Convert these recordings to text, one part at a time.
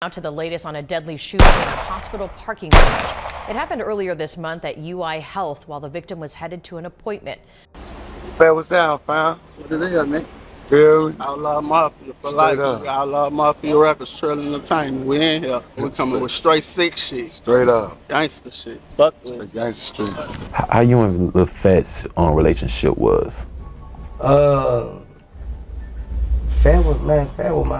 Now to the latest on a deadly shooting in a hospital parking garage. It happened earlier this month at UI Health while the victim was headed to an appointment. Fat, what's down, fam? What it is, man? Feel me? Outlaw Mafia for Straight life. up. Outlaw Mafia Records, Trailing Entertainment. We in here. We coming with straight sick shit. Straight up. Gangster shit. Fuck with Straight it. gangster street. How you and Lil Phat's relationship was? Phat was my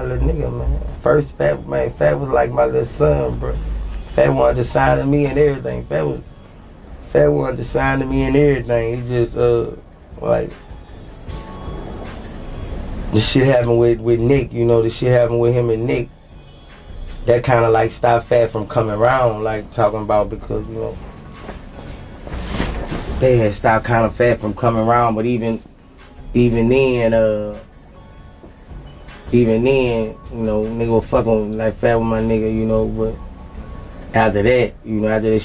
little nigga, man. First Phat was like my little son, bro. Phat wanted to sign to me and everything. Phat wanted to sign to me and everything. He just like the shit happened with Nick, you know, the shit happened with him and Nick. That kind of like stopped Phat from coming around, like talking about, because, you know, they had stopped kind of Phat from coming around. But even then, you know, nigga was fucking like Phat with my nigga, you know. But after that, you know, after that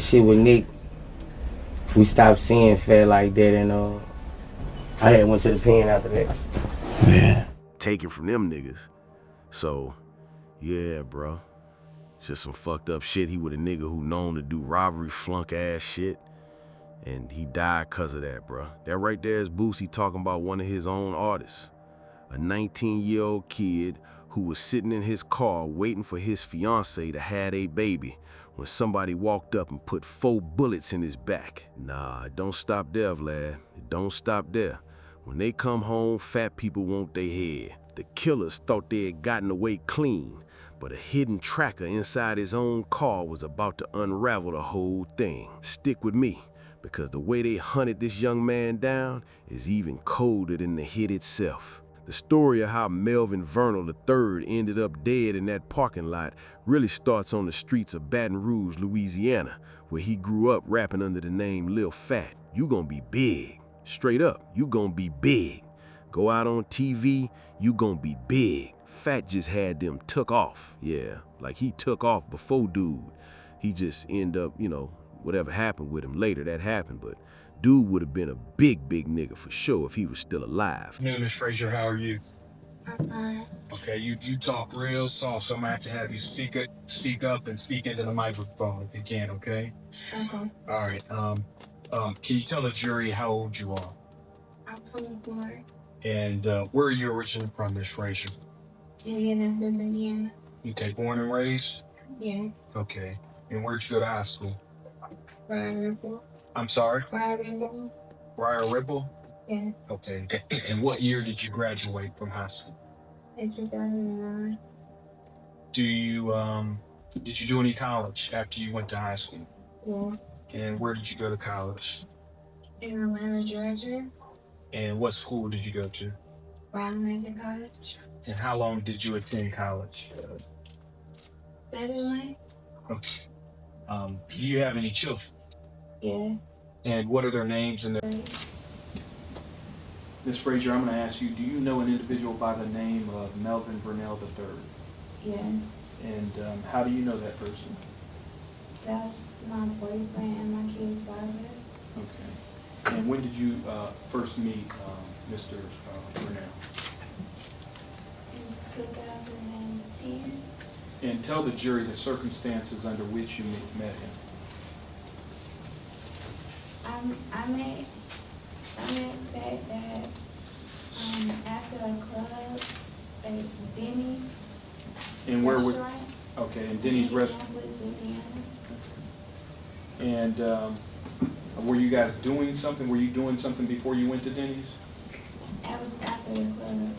shit with Nick, we stopped seeing Phat like that, and I had went to the pen after that. Yeah. Taken from them niggas. So, yeah, bro. Just some fucked up shit. He was a nigga who known to do robbery, flunk ass shit. And he died cause of that, bro. That right there is Boosie talking about one of his own artists. A 19-year-old kid who was sitting in his car waiting for his fiance to have a baby when somebody walked up and put 4 bullets in his back. Nah, it don't stop there, Vlad. It don't stop there. When they come home, fat people want their head. The killers thought they had gotten away clean, but a hidden tracker inside his own car was about to unravel the whole thing. Stick with me, because the way they hunted this young man down is even colder than the hit itself. The story of how Melvin Vernal III ended up dead in that parking lot really starts on the streets of Baton Rouge, Louisiana, where he grew up rapping under the name Lil Phat. You gonna be big. Straight up, you gonna be big. Go out on TV, you gonna be big. Phat just had them took off. Yeah, like he took off before dude. He just ended up, you know, whatever happened with him later, that happened, but dude would have been a big nigga for sure if he was still alive. Miss Frazier, how are you? I'm fine. Okay, you talk real soft, so I'm gonna have to have you speak up and speak into the microphone if you can, okay? Okay. All right. Can you tell the jury how old you are? I'm 24. And where are you originally from, Miss Frazier? Indiana. Okay, born and raised? Yeah. Okay. And where'd you go to high school? Brian Ripple. I'm sorry? Brian Ripple. Briar Ripple? Yeah. Okay. And what year did you graduate from high school? In 2009. Did you do any college after you went to high school? Yeah. And where did you go to college? In Atlanta, Georgia. And what school did you go to? Brown Lincoln College. And how long did you attend college? 7 months. Okay. Do you have any children? Yeah. And what are their names and their... Ms. Frazier, I'm going to ask you, do you know an individual by the name of Melvin Vernal III? Yeah. And how do you know that person? That was my boyfriend and my kid's father. Okay. And when did you first meet Mr. Vernal? In 2010. And tell the jury the circumstances under which you met him. I met that after a club at Denny's. And where would... restaurant. Okay, and Denny's restaurant. And were you guys doing something? Were you doing something before you went to Denny's? That was after the club.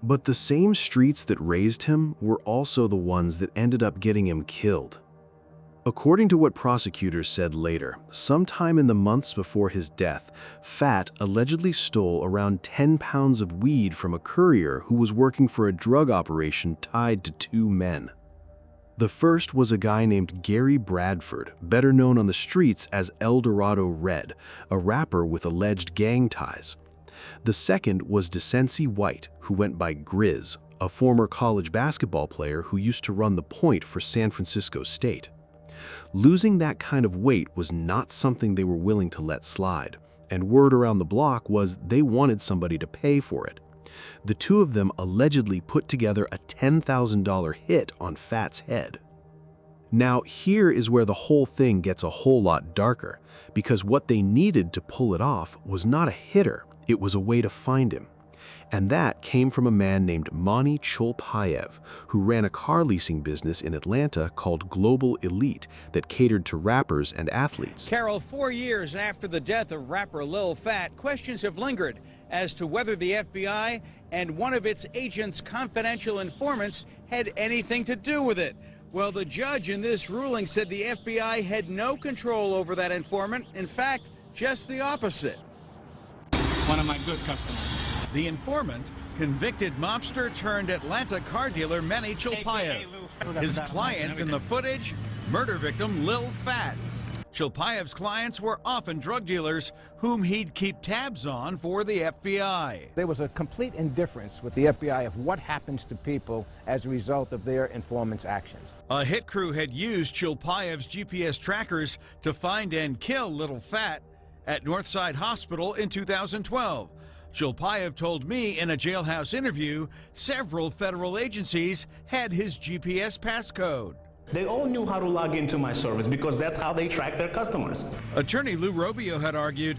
But the same streets that raised him were also the ones that ended up getting him killed. According to what prosecutors said later, sometime in the months before his death, Phat allegedly stole around 10 pounds of weed from a courier who was working for a drug operation tied to 2 men. The first was a guy named Gary Bradford, better known on the streets as El Dorado Red, a rapper with alleged gang ties. The second was Decency White, who went by Grizz, a former college basketball player who used to run the point for San Francisco State. Losing that kind of weight was not something they were willing to let slide, and word around the block was they wanted somebody to pay for it. The two of them allegedly put together a $10,000 hit on Phat's head. Now, here is where the whole thing gets a whole lot darker, because what they needed to pull it off was not a hitter, it was a way to find him. And that came from a man named Mani Cholpayev, who ran a car leasing business in Atlanta called Global Elite that catered to rappers and athletes. Carol, 4 years after the death of rapper Lil Phat, questions have lingered as to whether the FBI and one of its agents' confidential informants had anything to do with it. Well, the judge in this ruling said the FBI had no control over that informant. In fact, just the opposite. One of my good customers. The informant, convicted mobster turned Atlanta car dealer Manny Cholpayev. His client in the footage, murder victim Lil Phat. Cholpayev's clients were often drug dealers whom he'd keep tabs on for the FBI. There was a complete indifference with the FBI of what happens to people as a result of their informants' actions. A hit crew had used Cholpayev's GPS trackers to find and kill Lil Phat at Northside Hospital in 2012. Cholpayev told me in a jailhouse interview several federal agencies had his GPS passcode. They all knew how to log into my service because that's how they track their customers. Attorney Lou Robio had argued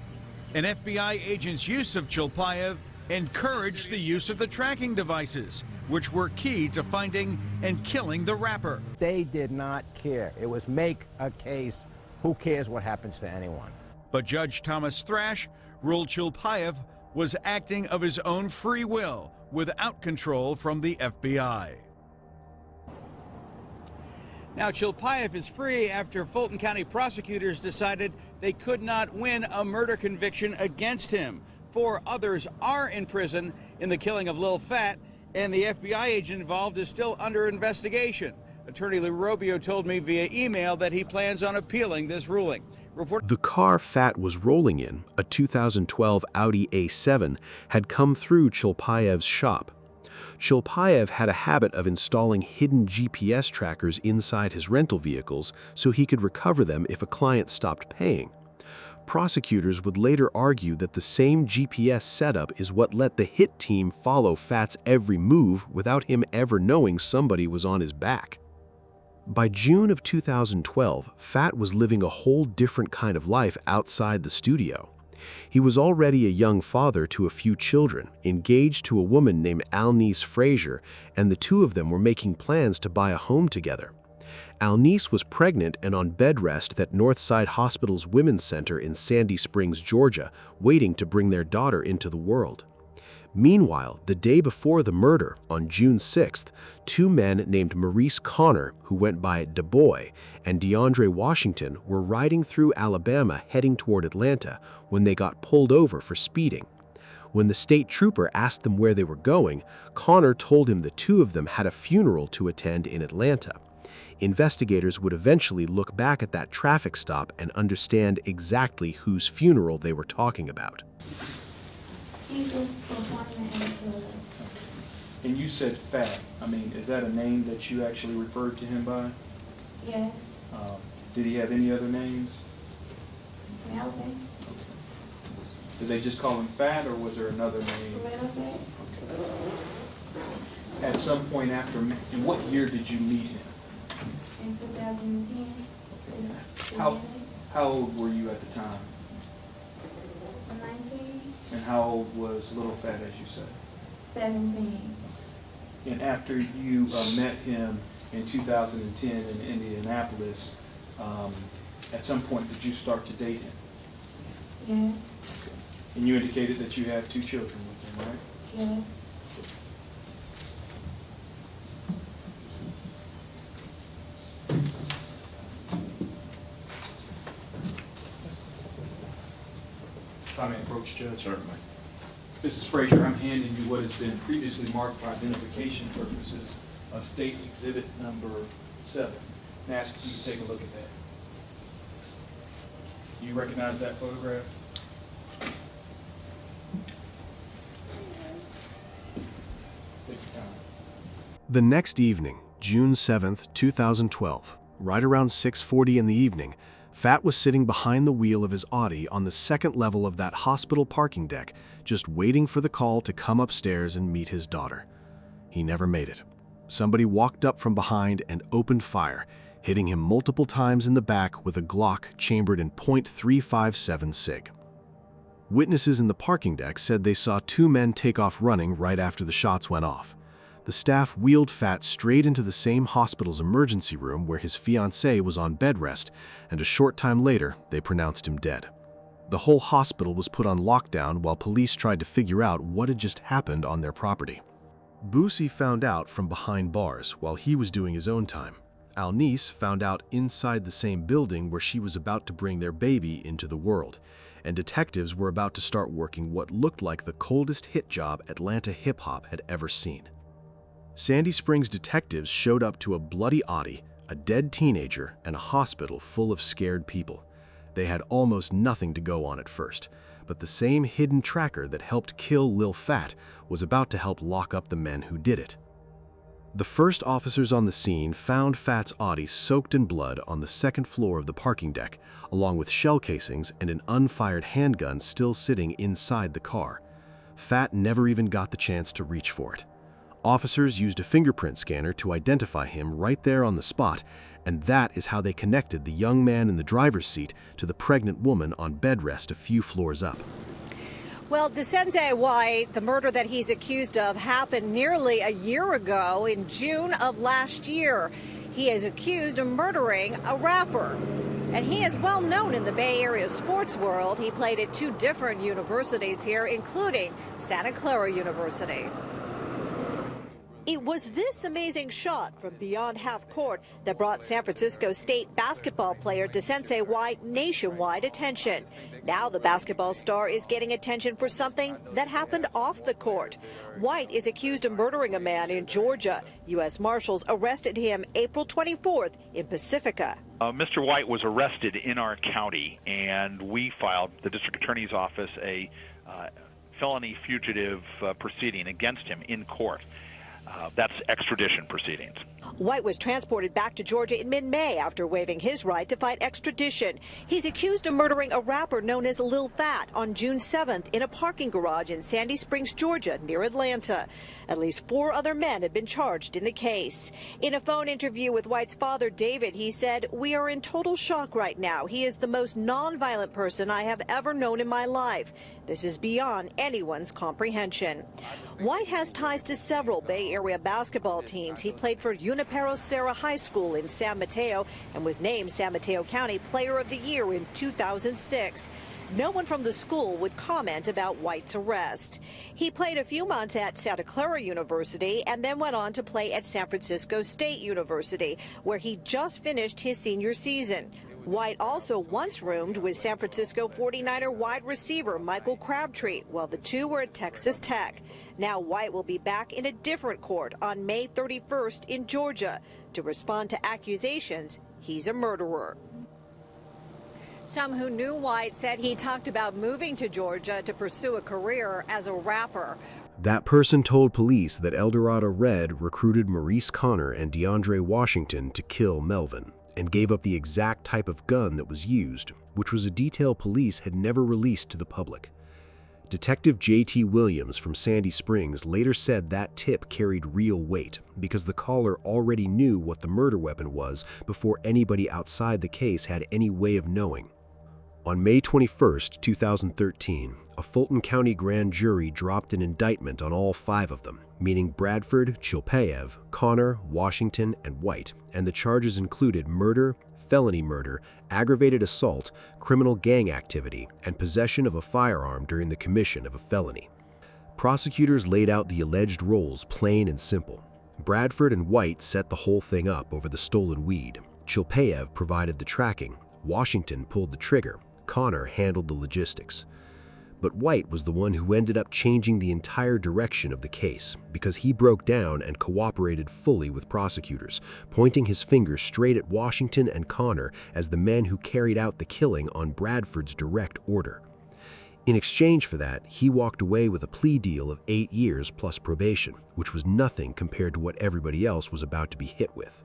an FBI agent's use of Cholpayev encouraged the use of the tracking devices, which were key to finding and killing the rapper. They did not care. It was make a case. Who cares what happens to anyone? But Judge Thomas Thrash ruled Cholpayev was acting of his own free will without control from the FBI. Now, Cholpayev is free after Fulton County prosecutors decided they could not win a murder conviction against him. 4 others are in prison in the killing of Lil Phat, and the FBI agent involved is still under investigation. Attorney Lou Robio told me via email that he plans on appealing this ruling. The car Phat was rolling in, a 2012 Audi A7, had come through Cholpayev's shop. Cholpayev had a habit of installing hidden GPS trackers inside his rental vehicles so he could recover them if a client stopped paying. Prosecutors would later argue that the same GPS setup is what let the hit team follow Phat's every move without him ever knowing somebody was on his back. By June of 2012, Phat was living a whole different kind of life outside the studio. He was already a young father to a few children, engaged to a woman named Alnice Frazier, and the two of them were making plans to buy a home together. Alnice was pregnant and on bed rest at Northside Hospital's Women's Center in Sandy Springs, Georgia, waiting to bring their daughter into the world. Meanwhile, the day before the murder, on June 6th, 2 men named Maurice Connor, who went by Da Boy, and DeAndre Washington were riding through Alabama heading toward Atlanta when they got pulled over for speeding. When the state trooper asked them where they were going, Connor told him the 2 of them had a funeral to attend in Atlanta. Investigators would eventually look back at that traffic stop and understand exactly whose funeral they were talking about. And you said Phat. I mean, is that a name that you actually referred to him by? Yes. Did he have any other names? Melvin. Did they just call him Phat, or was there another name? Little bit. At some point after, in what year did you meet him? In 2010. How old were you at the time? 19. And how old was Lil Phat, as you said? 17. And after you met him in 2010 in Indianapolis, at some point did you start to date him? Yes. And you indicated that you have 2 children with him, right? Yes. If I may approach, Judge. Certainly. Mrs. Frazier, I'm handing you what has been previously marked for identification purposes, State Exhibit Number 7. And ask you to take a look at that. Do you recognize that photograph? Take your time. The next evening, June 7th, 2012, right around 6:40 in the evening, Phat was sitting behind the wheel of his Audi on the second level of that hospital parking deck, just waiting for the call to come upstairs and meet his daughter. He never made it. Somebody walked up from behind and opened fire, hitting him multiple times in the back with a Glock chambered in .357 SIG. Witnesses in the parking deck said they saw two men take off running right after the shots went off. The staff wheeled Phat straight into the same hospital's emergency room where his fiancée was on bed rest, and a short time later, they pronounced him dead. The whole hospital was put on lockdown while police tried to figure out what had just happened on their property. Boosie found out from behind bars while he was doing his own time. Alnice found out inside the same building where she was about to bring their baby into the world, and detectives were about to start working what looked like the coldest hit job Atlanta hip-hop had ever seen. Sandy Springs detectives showed up to a bloody Audi, a dead teenager, and a hospital full of scared people. They had almost nothing to go on at first, but the same hidden tracker that helped kill Lil Phat was about to help lock up the men who did it. The first officers on the scene found Phat's Audi soaked in blood on the second floor of the parking deck, along with shell casings and an unfired handgun still sitting inside the car. Phat never even got the chance to reach for it. Officers used a fingerprint scanner to identify him right there on the spot, and that is how they connected the young man in the driver's seat to the pregnant woman on bed rest a few floors up. Well, Descente White, the murder that he's accused of happened nearly a year ago in June of last year. He is accused of murdering a rapper. And he is well known in the Bay Area sports world. He played at two different universities here, including Santa Clara University. It was this amazing shot from beyond half court that brought San Francisco State basketball player Descente White nationwide attention. Now the basketball star is getting attention for something that happened off the court. White is accused of murdering a man in Georgia. U.S. Marshals arrested him April 24th in Pacifica. Mr. White was arrested in our county, and we filed, the district attorney's office, a felony fugitive proceeding against him in court. That's extradition proceedings. White was transported back to Georgia in mid-May after waiving his right to fight extradition. He's accused of murdering a rapper known as Lil Phat on June 7th in a parking garage in Sandy Springs, Georgia, near Atlanta. At least 4 other men have been charged in the case. In a phone interview with White's father, David, he said, "We are in total shock right now. He is the most nonviolent person I have ever known in my life. This is beyond anyone's comprehension." White has ties to several Bay Area basketball teams. He played for Junipero Serra High School in San Mateo and was named San Mateo County Player of the Year in 2006. No one from the school would comment about White's arrest. He played a few months at Santa Clara University and then went on to play at San Francisco State University, where he just finished his senior season. White also once roomed with San Francisco 49er wide receiver Michael Crabtree while the two were at Texas Tech. Now White will be back in a different court on May 31st in Georgia to respond to accusations he's a murderer. Some who knew White said he talked about moving to Georgia to pursue a career as a rapper. That person told police that Eldorado Red recruited Maurice Connor and DeAndre Washington to kill Melvin, and gave up the exact type of gun that was used, which was a detail police had never released to the public. Detective J.T. Williams from Sandy Springs later said that tip carried real weight because the caller already knew what the murder weapon was before anybody outside the case had any way of knowing. On May 21, 2013, a Fulton County grand jury dropped an indictment on all 5 of them, meaning Bradford, Chilpayev, Connor, Washington, and White, and the charges included murder, felony murder, aggravated assault, criminal gang activity, and possession of a firearm during the commission of a felony. Prosecutors laid out the alleged roles plain and simple. Bradford and White set the whole thing up over the stolen weed. Chilpayev provided the tracking. Washington pulled the trigger. Connor handled the logistics. But White was the one who ended up changing the entire direction of the case because he broke down and cooperated fully with prosecutors, pointing his finger straight at Washington and Connor as the men who carried out the killing on Bradford's direct order. In exchange for that, he walked away with a plea deal of 8 years plus probation, which was nothing compared to what everybody else was about to be hit with.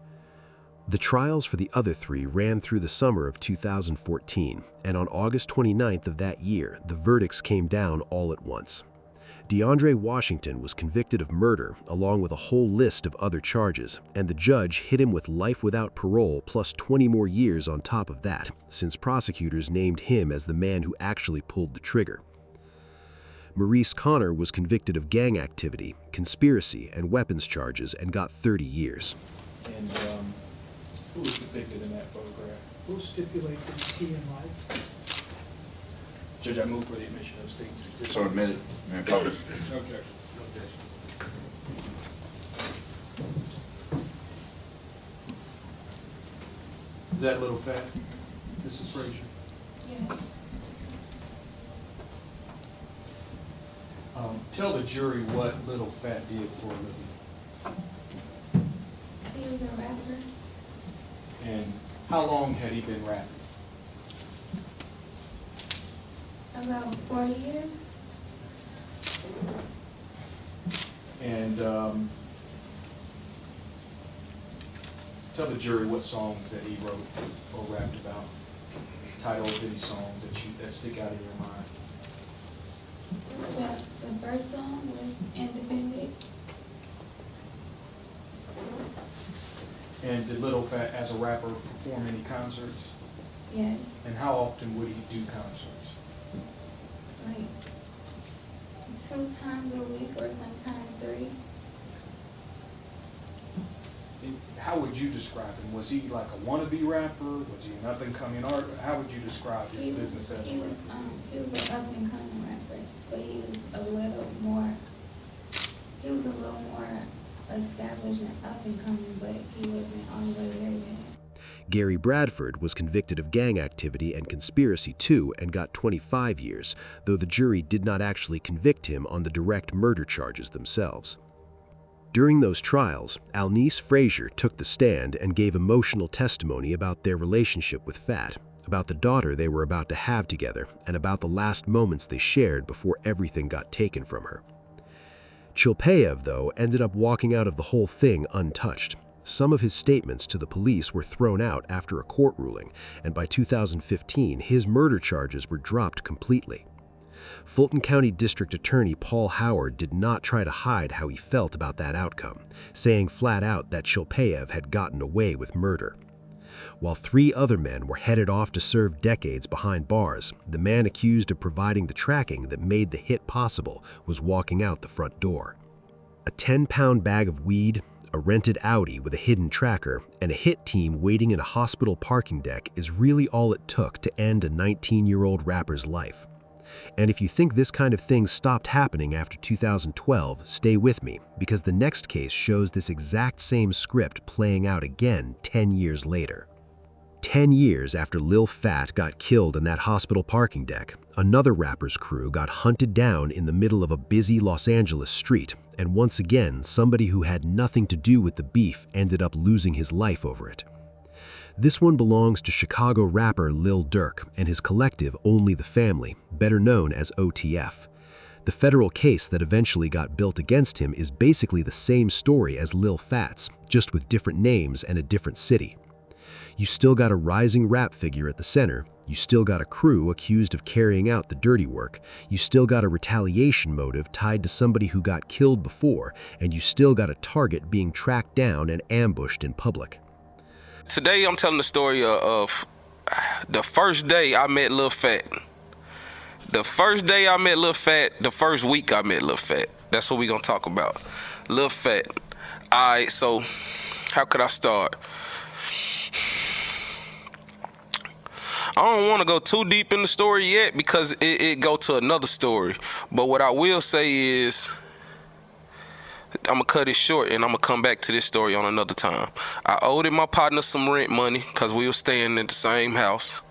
The trials for the other three ran through the summer of 2014, and on August 29th of that year, the verdicts came down all at once. DeAndre Washington was convicted of murder along with a whole list of other charges, and the judge hit him with life without parole plus 20 more years on top of that, since prosecutors named him as the man who actually pulled the trigger. Maurice Connor was convicted of gang activity, conspiracy, and weapons charges and got 30 years. And who was depicted in that photograph? Who stipulated C in life? Judge, I move for the admission of statements. So admitted and published. No objection. Is that Lil Phat? Mrs. Frazier? Yeah. Tell the jury what Lil Phat did for a living. He was a rapper. And how long had he been rapping? About 4 years. And tell the jury what songs that he wrote or rapped about. Title of any songs that stick out in your mind. The first song was Independent. And did Lil Phat, as a rapper, perform any concerts? Yes. And how often would he do concerts? Like 2 times a week or sometimes 3. How would you describe him? Was he like a wannabe rapper? Was he an up-and-coming artist? How would you describe his business as a rapper? He was an up-and-coming rapper, but he was a little more established and up-and-coming, but he wasn't all the way there yet. Gary Bradford was convicted of gang activity and conspiracy too and got 25 years, though the jury did not actually convict him on the direct murder charges themselves. During those trials, Alnice Frazier took the stand and gave emotional testimony about their relationship with Phat, about the daughter they were about to have together, and about the last moments they shared before everything got taken from her. Chilpayev, though, ended up walking out of the whole thing untouched. Some of his statements to the police were thrown out after a court ruling, and by 2015, his murder charges were dropped completely. Fulton County District Attorney Paul Howard did not try to hide how he felt about that outcome, saying flat out that Chilpayev had gotten away with murder. While 3 other men were headed off to serve decades behind bars, the man accused of providing the tracking that made the hit possible was walking out the front door. A 10-pound bag of weed, a rented Audi with a hidden tracker, and a hit team waiting in a hospital parking deck is really all it took to end a 19-year-old rapper's life. And if you think this kind of thing stopped happening after 2012, stay with me, because the next case shows this exact same script playing out again 10 years later. 10 years after Lil Phat got killed in that hospital parking deck, another rapper's crew got hunted down in the middle of a busy Los Angeles street, and once again, somebody who had nothing to do with the beef ended up losing his life over it. This one belongs to Chicago rapper Lil Durk and his collective Only the Family, better known as OTF. The federal case that eventually got built against him is basically the same story as Lil Phat's, just with different names and a different city. You still got a rising rap figure at the center, you still got a crew accused of carrying out the dirty work, you still got a retaliation motive tied to somebody who got killed before, and you still got a target being tracked down and ambushed in public. Today I'm telling the story of the first day I met Lil Phat. The first day I met Lil Phat, the first week I met Lil Phat. That's what we're gonna talk about. Lil Phat. Alright, so how could I start? I don't want to go too deep in the story yet because it go to another story. But what I will say is, I'm going to cut it short and I'm going to come back to this story on another time. I owed my partner some rent money because we were staying in the same house,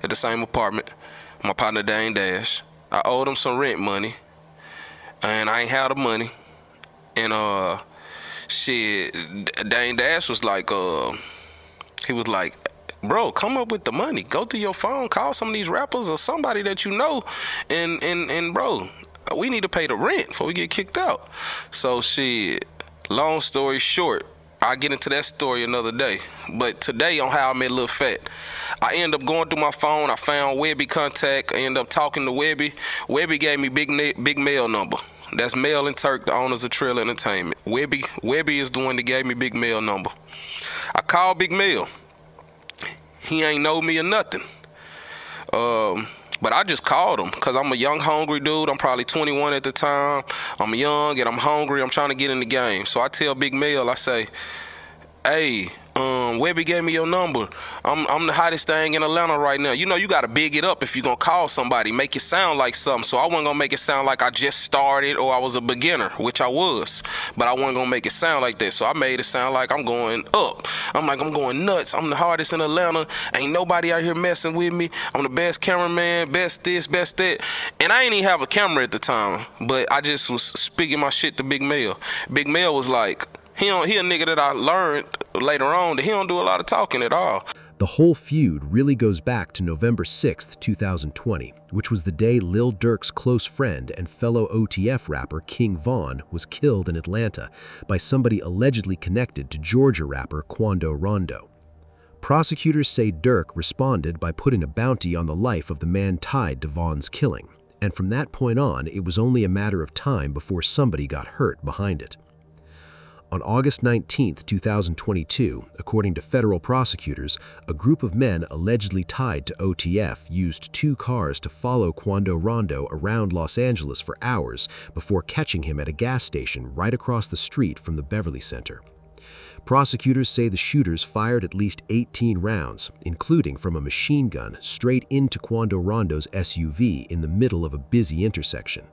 at the same apartment. My partner, Dane Dash. I owed him some rent money and I ain't had the money. And shit, Dane Dash was like, he was like, bro, come up with the money. Go to your phone, call some of these rappers or somebody that you know, and bro, we need to pay the rent before we get kicked out. So shit, long story short, I'll get into that story another day. But today on how I met Lil Phat, I end up going through my phone. I found Webby contact. I end up talking to Webby. Webby gave me Big Mel number. That's Mel and Turk, the owners of Trill Entertainment. Webby is the one that gave me Big Mel number. I called Big Mel. He ain't know me or nothing. But I just called him because I'm a young, hungry dude. I'm probably 21 at the time. I'm young and I'm hungry. I'm trying to get in the game. So I tell Big Mel, I say, hey, Webby gave me your number. I'm the hottest thing in Atlanta right now. You know, you got to big it up if you're going to call somebody. Make it sound like something. So I wasn't going to make it sound like I just started or I was a beginner, which I was. But I wasn't going to make it sound like that. So I made it sound like I'm going up. I'm like, I'm going nuts. I'm the hardest in Atlanta. Ain't nobody out here messing with me. I'm the best cameraman, best this, best that. And I ain't even have a camera at the time. But I just was speaking my shit to Big Mel. Big Mel was like, he a nigga that I learned later on that he don't do a lot of talking at all. The whole feud really goes back to November 6th, 2020, which was the day Lil Durk's close friend and fellow OTF rapper King Von was killed in Atlanta by somebody allegedly connected to Georgia rapper Quando Rondo. Prosecutors say Durk responded by putting a bounty on the life of the man tied to Von's killing, and from that point on, it was only a matter of time before somebody got hurt behind it. On August 19, 2022, according to federal prosecutors, a group of men allegedly tied to OTF used 2 cars to follow Quando Rondo around Los Angeles for hours before catching him at a gas station right across the street from the Beverly Center. Prosecutors say the shooters fired at least 18 rounds, including from a machine gun, straight into Quando Rondo's SUV in the middle of a busy intersection.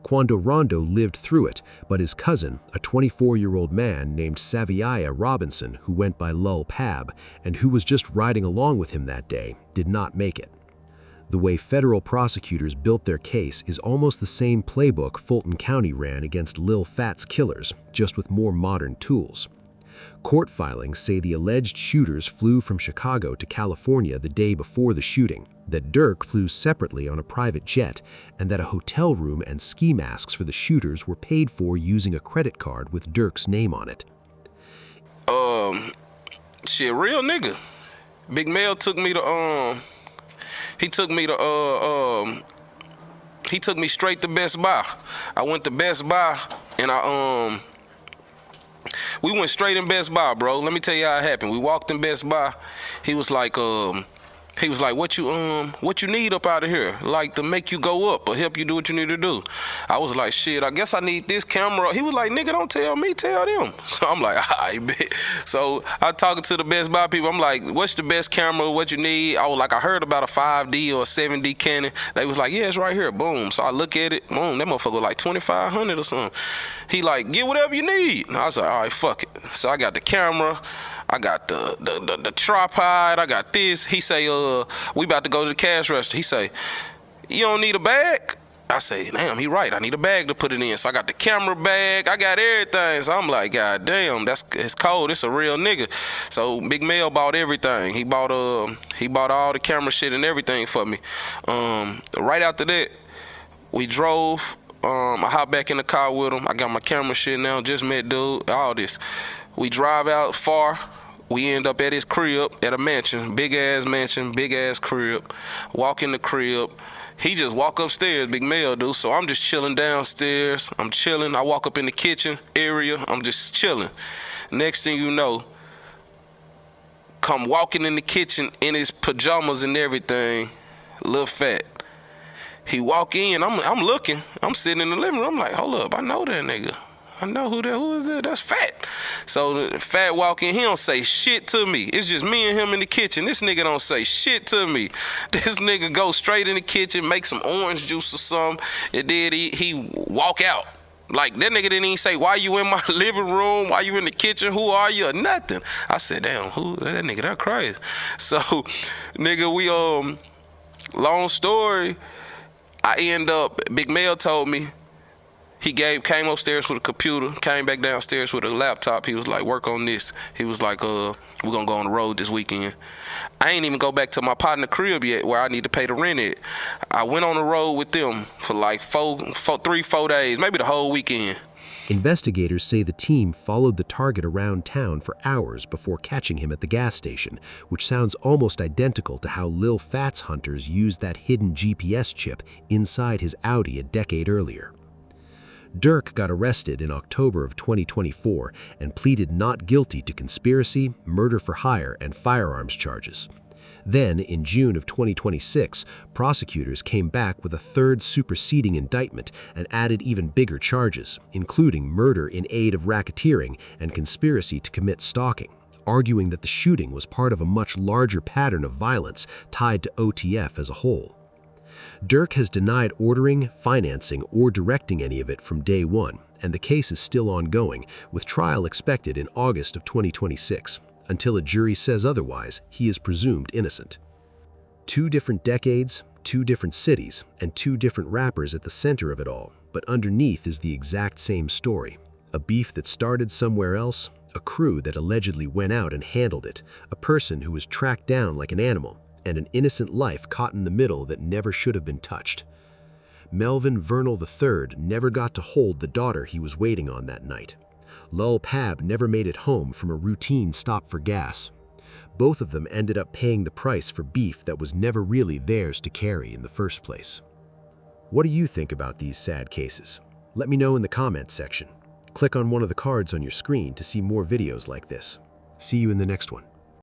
Quando Rondo lived through it, but his cousin, a 24-year-old man named Saviaya Robinson, who went by Lil Phat, and who was just riding along with him that day, did not make it. The way federal prosecutors built their case is almost the same playbook Fulton County ran against Lil Phat's killers, just with more modern tools. Court filings say the alleged shooters flew from Chicago to California the day before the shooting, that Durk flew separately on a private jet, and that a hotel room and ski masks for the shooters were paid for using a credit card with Durk's name on it. Shit, real nigga. Big Mel took me to, he took me straight to Best Buy. I went to Best Buy and we went straight in Best Buy, bro. Let me tell you how it happened. We walked in Best Buy. He was like, what you need up out of here? Like to make you go up or help you do what you need to do. I was like, shit, I guess I need this camera. He was like, nigga, don't tell me, tell them. So I'm like, I bet. So I talking to the Best Buy people. I'm like, what's the best camera? What you need? I was like, I heard about a 5D or a 7D Canon. They was like, yeah, it's right here. Boom. So I look at it. Boom. That motherfucker was like $2,500 or something. He like, get whatever you need. And I was like, all right, fuck it. So I got the camera. I got the tripod. I got this. He say, we about to go to the cash register. He say, you don't need a bag? I say, damn, he right. I need a bag to put it in. So I got the camera bag. I got everything. So I'm like, God damn, it's cold. It's a real nigga. So Big Mel bought everything. He bought all the camera shit and everything for me. Right after that, we drove. I hopped back in the car with him. I got my camera shit now. Just met dude. All this. We drive out far. We end up at his crib, at a mansion, big ass mansion, big ass crib. Walk in the crib. He just walk upstairs, Big Mel do. So I'm just chilling downstairs. I'm chilling. I walk up in the kitchen area. I'm just chilling. Next thing you know, come walking in the kitchen in his pajamas and everything, Lil Phat. He walk in. I'm looking. I'm sitting in the living room. I'm like, hold up, I know that nigga. I know who is that? That's Phat. So Phat walk in, he don't say shit to me. It's just me and him in the kitchen. This nigga don't say shit to me. This nigga go straight in the kitchen, make some orange juice or something, and then he walk out. Like, that nigga didn't even say, why you in my living room? Why you in the kitchen? Who are you? Or nothing. I said, damn, who that nigga? That crazy. So, nigga, we long story, I end up, Big Mel told me, he came upstairs with a computer, came back downstairs with a laptop. He was like, work on this. He was like, we're gonna go on the road this weekend. I ain't even go back to my partner crib yet where I need to pay the rent at. I went on the road with them for like 4 days, maybe the whole weekend. Investigators say the team followed the target around town for hours before catching him at the gas station, which sounds almost identical to how Lil Phat's hunters used that hidden GPS chip inside his Audi a decade earlier. Durk got arrested in October of 2024 and pleaded not guilty to conspiracy, murder for hire, and firearms charges. Then, in June of 2026, prosecutors came back with a third superseding indictment and added even bigger charges, including murder in aid of racketeering and conspiracy to commit stalking, arguing that the shooting was part of a much larger pattern of violence tied to OTF as a whole. Durk has denied ordering, financing, or directing any of it from day one, and the case is still ongoing, with trial expected in August of 2026. Until a jury says otherwise, he is presumed innocent. 2 different decades, 2 different cities, and 2 different rappers at the center of it all, but underneath is the exact same story. A beef that started somewhere else, a crew that allegedly went out and handled it, a person who was tracked down like an animal, and an innocent life caught in the middle that never should have been touched. Melvin Vernal III never got to hold the daughter he was waiting on that night. Lil Phat never made it home from a routine stop for gas. Both of them ended up paying the price for beef that was never really theirs to carry in the first place. What do you think about these sad cases? Let me know in the comments section. Click on one of the cards on your screen to see more videos like this. See you in the next one.